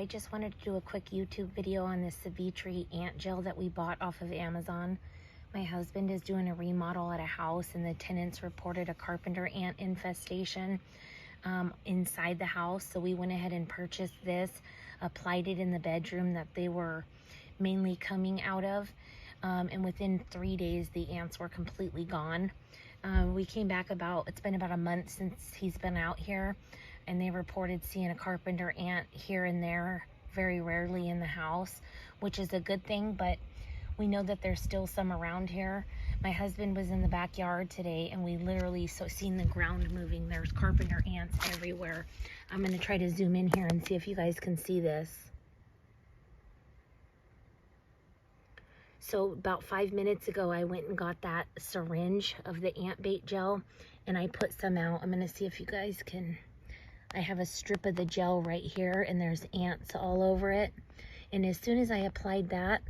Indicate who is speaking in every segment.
Speaker 1: just wanted to do a quick YouTube video on this Savitri Ant Gel that we bought off of Amazon. My husband is doing a remodel at a house and the tenants reported a Carpenter ant infestation inside the house. So we went ahead and purchased this, applied it in the bedroom that they were mainly coming out of. And within 3 days, the ants were completely gone. We came back it's been about a month since he's been out here, and they reported seeing a Carpenter ant here and there, very rarely in the house, which is a good thing, but we know that there's still some around here. My husband was in the backyard today and we literally seen the ground moving. There's Carpenter ants everywhere. I'm gonna try to zoom in here and see if you guys can see this. So about 5 minutes ago, I went and got that syringe of the ant bait gel and I put some out. I'm gonna see if you guys can, I have a strip of the gel right here and there's ants all over it. And as soon as I applied that,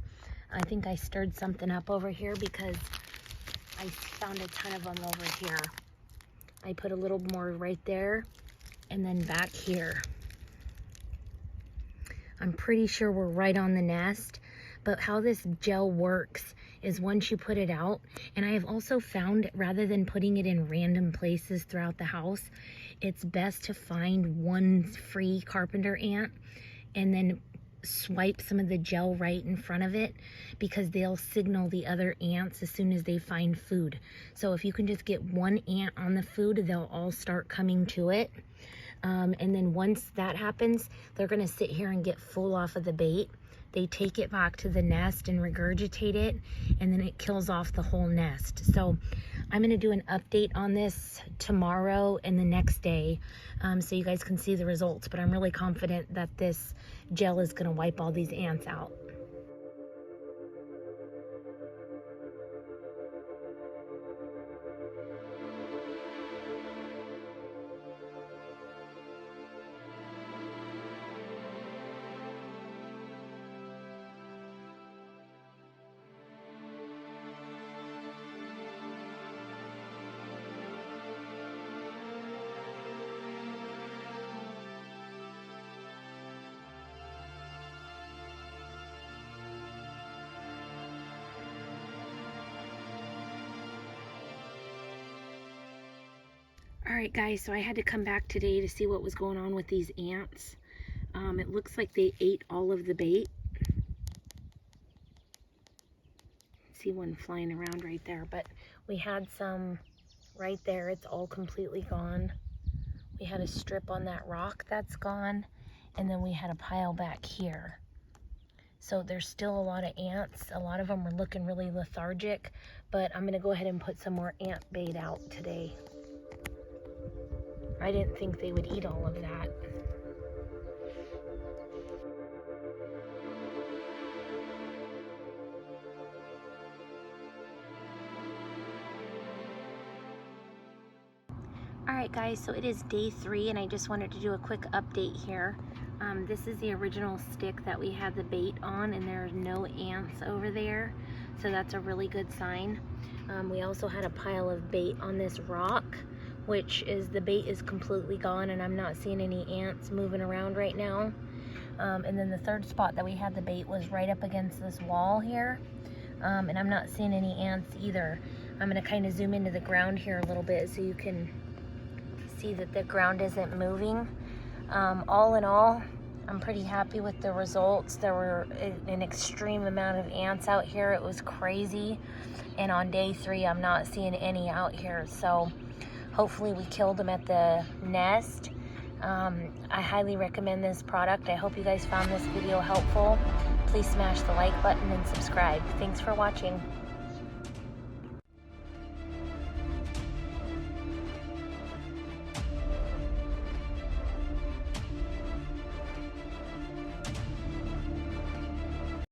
Speaker 1: I think I stirred something up over here because I found a ton of them over here. I put a little more right there and then back here. I'm pretty sure we're right on the nest. But how this gel works is once you put it out, and I have also found rather than putting it in random places throughout the house, it's best to find one free Carpenter ant and then swipe some of the gel right in front of it, because they'll signal the other ants as soon as they find food. So if you can just get one ant on the food, they'll all start coming to it. And then once that happens, they're gonna sit here and get full off of the bait. They take it back to the nest and regurgitate it, and then it kills off the whole nest. So I'm going to do an update on this tomorrow and the next day, so you guys can see the results. But I'm really confident that this gel is going to wipe all these ants out. Alright guys, so I had to come back today to see what was going on with these ants. It looks like they ate all of the bait. See one flying around right there, but we had some right there. It's all completely gone. We had a strip on that rock that's gone, and then we had a pile back here. So there's still a lot of ants. A lot of them are looking really lethargic, but I'm gonna go ahead and put some more ant bait out today. I didn't think they would eat all of that. Alright guys, so it is day 3 and I just wanted to do a quick update here. This is the original stick that we had the bait on, and there are no ants over there. So that's a really good sign. We also had a pile of bait on this rock, which is the bait is completely gone and I'm not seeing any ants moving around right now. And then the third spot that we had the bait was right up against this wall here, and I'm not seeing any ants either. I'm gonna kind of zoom into the ground here a little bit so you can see that the ground isn't moving. All in all, I'm pretty happy with the results. There were an extreme amount of ants out here. It was crazy. And on day 3, I'm not seeing any out here. So hopefully we killed them at the nest. I highly recommend this product. I hope you guys found this video helpful. Please smash the like button and subscribe. Thanks for watching.